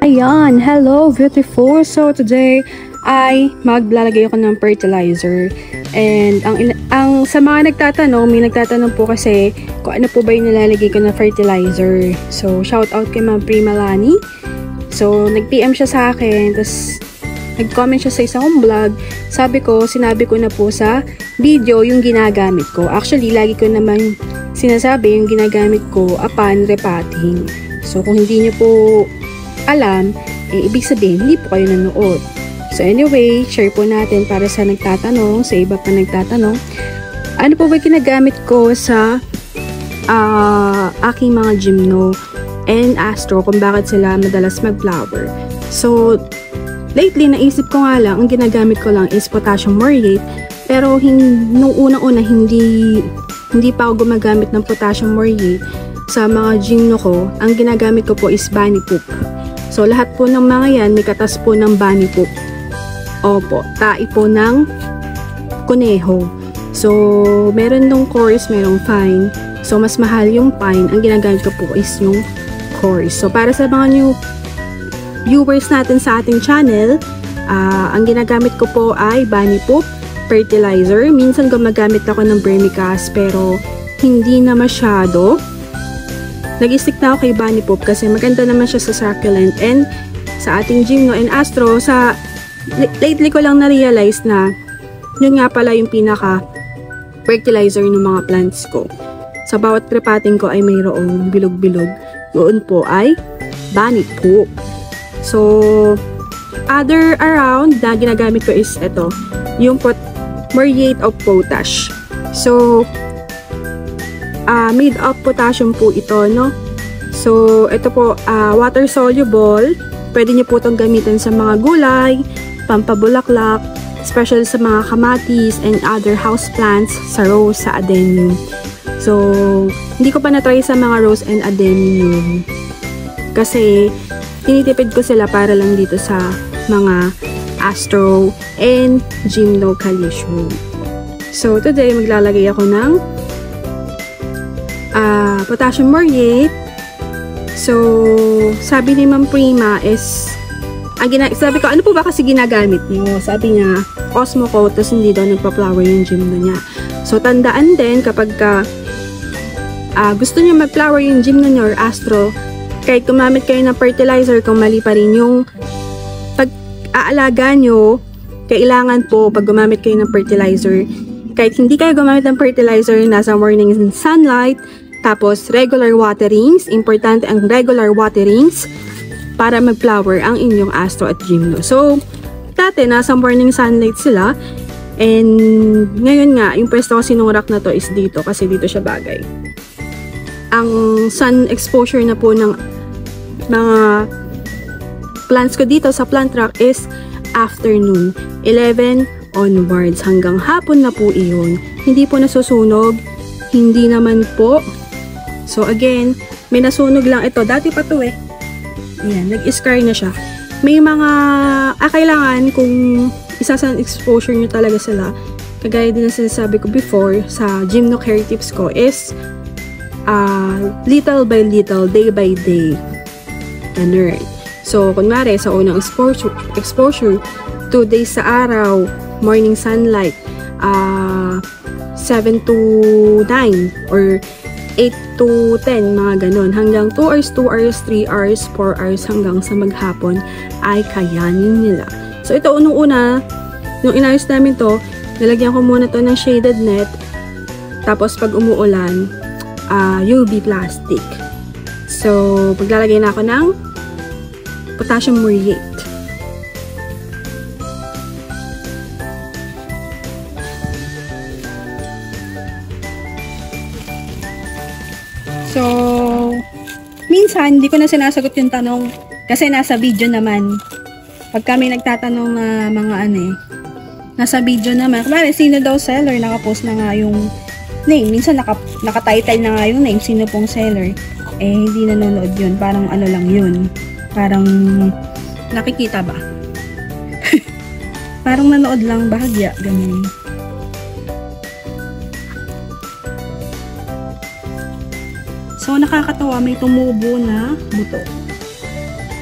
Ayan, hello beautiful. So today ay maglalagay ako ng fertilizer. And ang sa mga nagtatanong, may nagtatanong po kasi kung ano po ba yung nilalagay ko na fertilizer. So shout out kay Ma'am Prima Lani. So nag-PM siya sa akin, tapos nag-comment siya sa isang vlog. Sinabi ko na po sa video yung ginagamit ko. Actually, lagi ko naman sinasabi yung ginagamit ko upon repotting. So kung hindi niyo po alam, ibig sabihin hindi po kayo nanood. So anyway, share po natin para sa nagtatanong, sa iba pa nagtatanong. Ano po ba ginagamit ko sa aking mga Gymno and Astro kung bakit sila madalas mag-flower. So lately, naisip ko nga lang, ang ginagamit ko lang is potassium muriate. Pero nung unang-una, hindi pa ako gumagamit ng potassium muriate sa mga Gymno ko. Ang ginagamit ko po is bunny poop. So, lahat po ng mga yan, may katas po ng bunny poop. Opo, tai po ng kuneho. So, meron nung coarse, merong fine. So, mas mahal yung fine. Ang ginagamit ko po is yung coarse. So, para sa mga new viewers natin sa ating channel, ang ginagamit ko po ay bunny poop, fertilizer. Minsan gumagamit ako ng vermicast, pero hindi na masyado. Nag-stick na ako kay bunny poop kasi maganda naman siya sa succulent and sa ating Gymno and Astro. Lately ko lang na-realize na yun nga pala yung pinaka fertilizer ng mga plants ko. Sa bawat repotting ko ay mayroong bilog-bilog. Doon po ay bunny poop. So, other around na ginagamit ko is ito, yung muriate of potash. So, made of potassium po ito, no? So, ito po, water soluble. Pwede nyo po itong gamitin sa mga gulay, pampabulaklak, especially sa mga kamatis and other house plants, sa rose, sa adenium. So, hindi ko pa na-try sa mga rose and adenium. Kasi, tinitipid ko sila para lang dito sa mga Astro and Gymno Calcium. So, today, maglalagay ako ng potassium muriate. So, sabi ni Ma'am Prima is, sabi ko, ano po ba kasi ginagamit niyo? Sabi niya, Osmo Coat, tapos hindi daw nagpa-flower yung Gymno niya. So, tandaan din, kapag gusto niyo mag-flower yung Gymno niyo or Astro, kahit gumamit kayo ng fertilizer, kung mali pa rin yung pag-aalaga nyo, kailangan po, pag gumamit kayo ng fertilizer, kahit hindi kayo gumamit ng fertilizer, nasa morning sunlight, tapos regular waterings, importante ang regular waterings para mag-flower ang inyong Astro at Gymno. So, dati nasa morning sunlight sila, and ngayon nga, yung pwesto ko sinurak na to is dito, kasi dito siya bagay. Ang sun exposure na po ng mga plants ko dito sa plant rack is afternoon, 11 onwards, hanggang hapon na po iyon. Hindi po nasusunog, hindi naman po. So again, may nasunog lang ito. Dati pa to eh. Ayan, nag-scar na siya. May mga, kailangan kung isa-sun exposure nyo talaga sila, kagaya din na sinasabi ko before, sa Gymno care tips ko is, little by little, day by day. Ganun. So, kunwari, sa unang exposure, 2 days sa araw, morning sunlight, 7 to 9, or 8 to 10, mga ganun. Hanggang 2 hours, 2 hours, 3 hours, 4 hours, hanggang sa maghapon, ay kayanin nila. So, ito, unang-una, nung inayos namin to, nalagyan ko muna to ng shaded net, tapos pag umuulan, UV plastic. So, paglalagay na ako ng potassium muriate. So, minsan, hindi ko na sinasagot yung tanong kasi nasa video naman. Pag kami nagtatanong na mga nasa video naman. Kumari, sino daw seller? Nakapost na nga yung name. Minsan, nakatitle na nga yung name. Sino pong seller? Hindi nanonood yun. Parang ano lang yun. Parang nakikita ba? Parang nanood lang bahagya. Ganyan. So, nakakatawa, may tumubo na buto.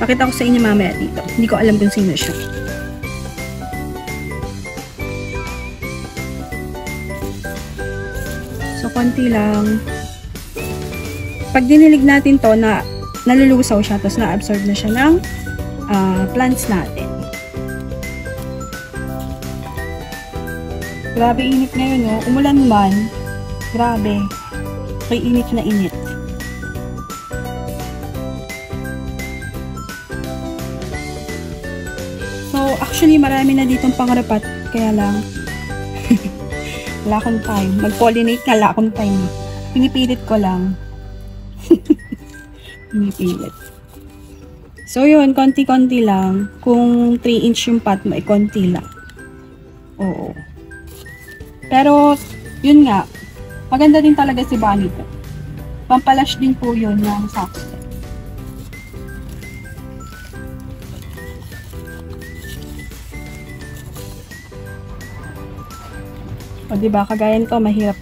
Pakita ko sa inyo mamaya dito. Hindi ko alam kung sino siya. So, konti lang. Pag dinilig natin to, nalulusaw siya, tapos na-absorb na siya ng plants natin. Grabe init ngayon, no? Umulan man. Grabe. May init na init. So, actually, marami na ditong pangarapat. Kaya lang, wala akong time. Mag-pollinate nga, wala akong time. Pinipilit ko lang. Pinipilit. So, yun, konti-konti lang. Kung 3-inch yung pot mo, konti lang. Oo. Pero, yun nga, maganda din talaga si Bunny to. Pampalash din po yun ng socks. O, diba, kagaya nito, mahirap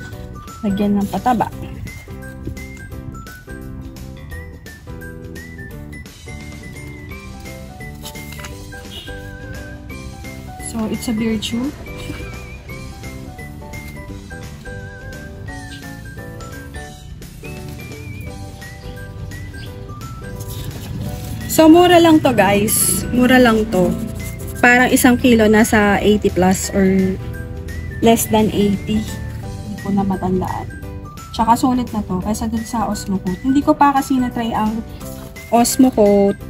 lagyan ng pataba. So, it's a virtue. So, mura lang to guys. Mura lang to. Parang 1 kilo nasa 80 plus or less than 80. Hindi ko na matandaan. Tsaka sulit na to. Kaysa dun sa Osmocoat. Hindi ko pa kasi na-try ang Osmocoat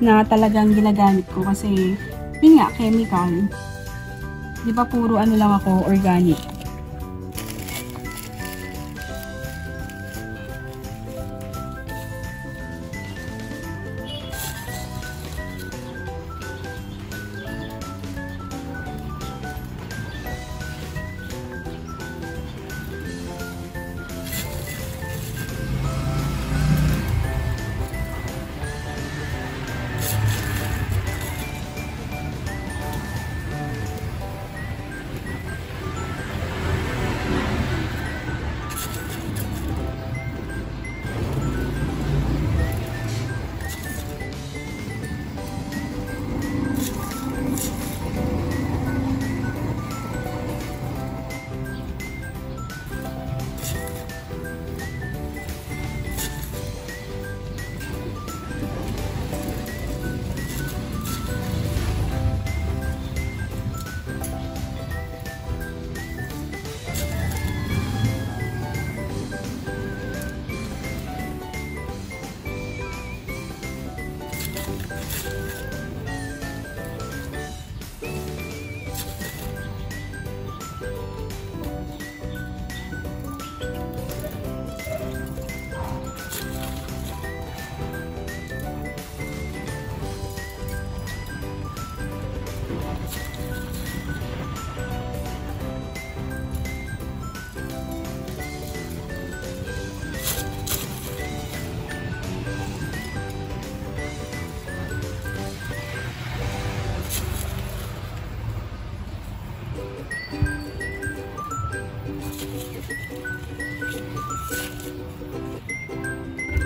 na talagang ginagamit ko. Kasi, yun nga, chemical. Di ba puro ano lang ako, organic.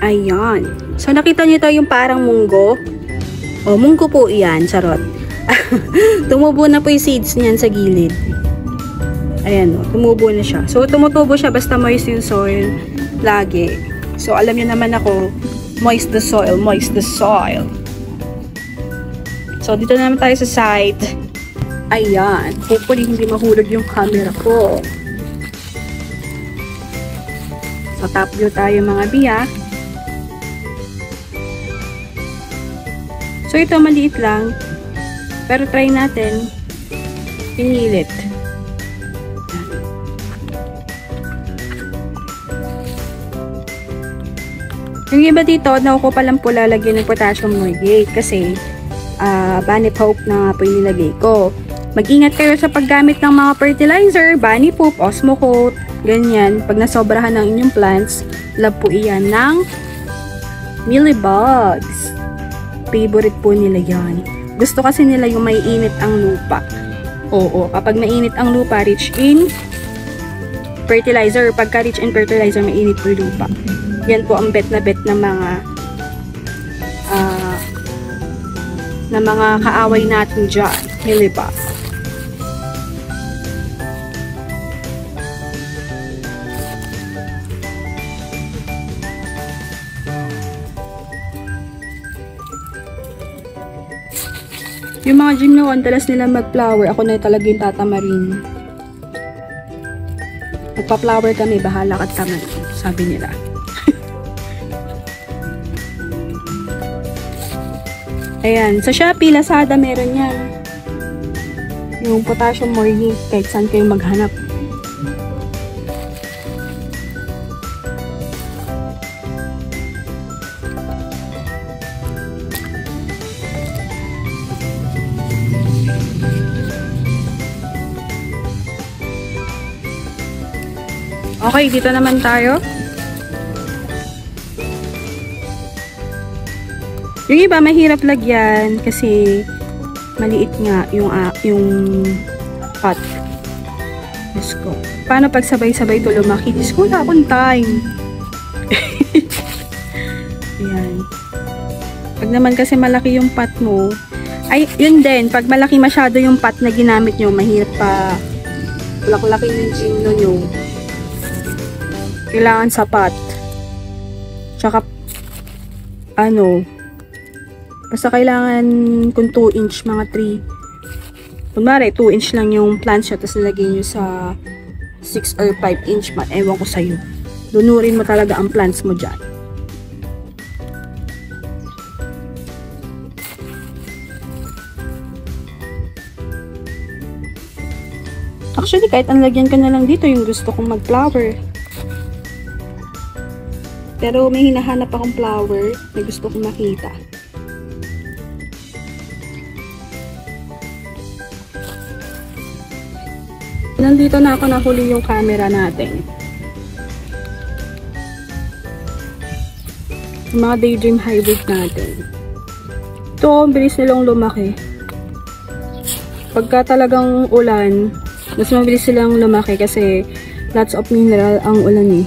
Ayan. So, nakita niyo to yung parang munggo. O, munggo po iyan. Charot. Tumubo na po yung seeds niyan sa gilid. Ayan o. Tumubo na siya. So, tumutubo siya basta moist yung soil. Lagi. So, alam niyo naman ako, moist the soil, moist the soil. So, dito naman tayo sa side. Ayan. Hopefully, hindi mahulog yung camera ko. So, top view tayo mga biya. So, ito maliit lang. Pero try natin. Pinilit. Yung iba dito, naku ko palang po lalagyan ng potassium morgate kasi bunny poop na po yung nilagay ko. Mag-ingat kayo sa paggamit ng mga fertilizer, bunny poop, Osmocoat, ganyan. Pag nasobrahan ng inyong plants, love po iyan ng mealybugs. Favorite po nila yan. Gusto kasi nila yung may init ang lupa. Oo, kapag mainit ang lupa, rich in fertilizer. Pagka rich in fertilizer, mainit po yung lupa. Yan po ang bet ng mga kaaway natin dyan. Hindi ba? Yung mga Jingnawan, talas nila mag-flower. Ako na talaga yung tatamarin. Magpa-flower kami, bahala ka tamarin. Sabi nila. Ayan. Sa Shopee, Lazada, meron yan. Yung potassium morning, kahit saan kayo maghanap. Okay, dito naman tayo. Yung iba mahirap lagyan kasi maliit nga yung pot. Diyos ko. Paano pag sabay-sabay ito lumaki? Diyos ko, wala akong time. Ayan. Pag naman kasi malaki yung pot mo, ay, yun din. Pag malaki masyado yung pot na ginamit nyo, mahirap pa laki ng gino nyo. Kailangan sapat. Tsaka, basta kailangan kung 2 inch, mga 3. Kunwari, 2 inch lang yung plant siya, tapos nilagay nyo sa 6 or 5 inch, ewan ko sa'yo. Dunurin mo talaga ang plants mo dyan. Actually, kahit ang lagyan ka na lang dito, yung gusto kong mag-flower. Pero may hinahanap akong flower na gusto kong makita. Nandito na ako, nahuli yung camera natin. Yung mga daydream hybrid natin. Ito, bilis nilang lumaki. Pagka talagang ulan, mas mabilis silang lumaki kasi lots of mineral ang ulan eh.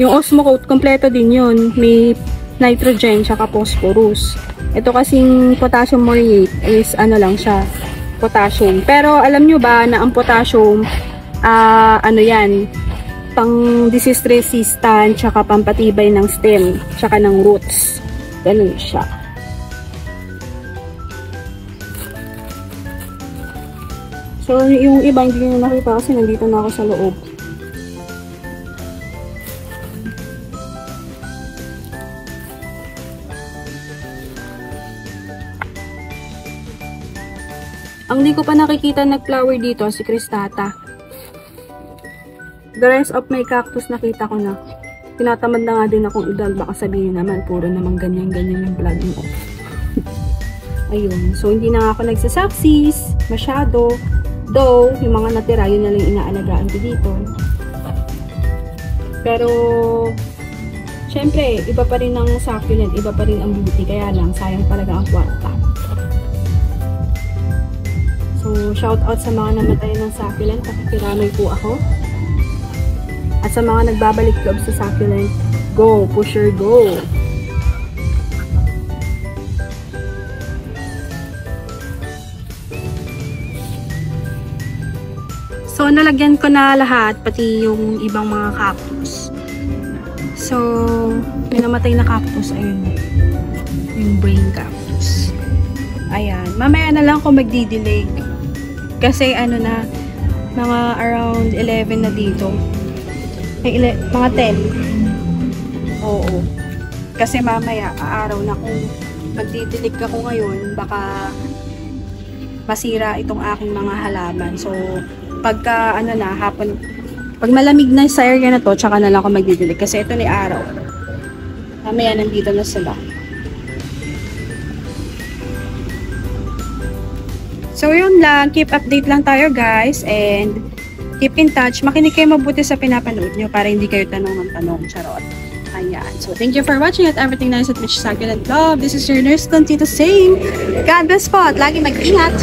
Yung osmo coat, kompleto din yun. May nitrogen, tsaka phosphorus. Ito kasing potassium morate is lang siya, potassium. Pero alam nyo ba na ang potassium, yan, pang disease resistant, tsaka pampatibay ng stem, tsaka ng roots. Ganun siya. So, yung iba hindi nyo nakita kasi nandito na ako sa loob. Ang di ko pa nakikita nag-flower dito, si Cristata. The rest of my cactus nakita ko na. Tinatamad na nga din akong idal. Baka sabihin naman, puro naman ganyan-ganyan yung vlog mo. Ayun. So, hindi na nga ako nagsasaksis. Masyado. Though, yung mga natira, yun na lang inaalagaan ko dito. Pero, syempre, iba pa rin ang succulent. Iba pa rin ang beauty. Kaya lang, sayang talaga ang kwarta. So, shout out sa mga namatay ng succulent. Nakikiramay po ako. At sa mga nagbabalik loob sa succulent, go! Pusher, go! So, nalagyan ko na lahat, pati yung ibang mga cactus. So, may namatay na cactus, ayun. Yung brain cactus. Ayan. Mamaya na lang ako magdidilig. Kasi na, mga around 11 na dito. Ay, mga 10. Oo. Kasi mamaya, aaraw na kung magdidilig ako ngayon, baka masira itong aking mga halaman. So, pagka, hapon, pag malamig na sa area na to, tsaka na lang ako magdidilig. Kasi ito ni araw. Mamaya, nandito na sila. So, yun lang. Keep update lang tayo, guys. And, keep in touch. Makinig kayo mabuti sa pinapanood nyo para hindi kayo tanong ng tanong. Charot. Ayan. So, thank you for watching at everything nice at Mitch Succulent Love. This is your nurse, Tito Sane. God bless po at lagi mag-ingat.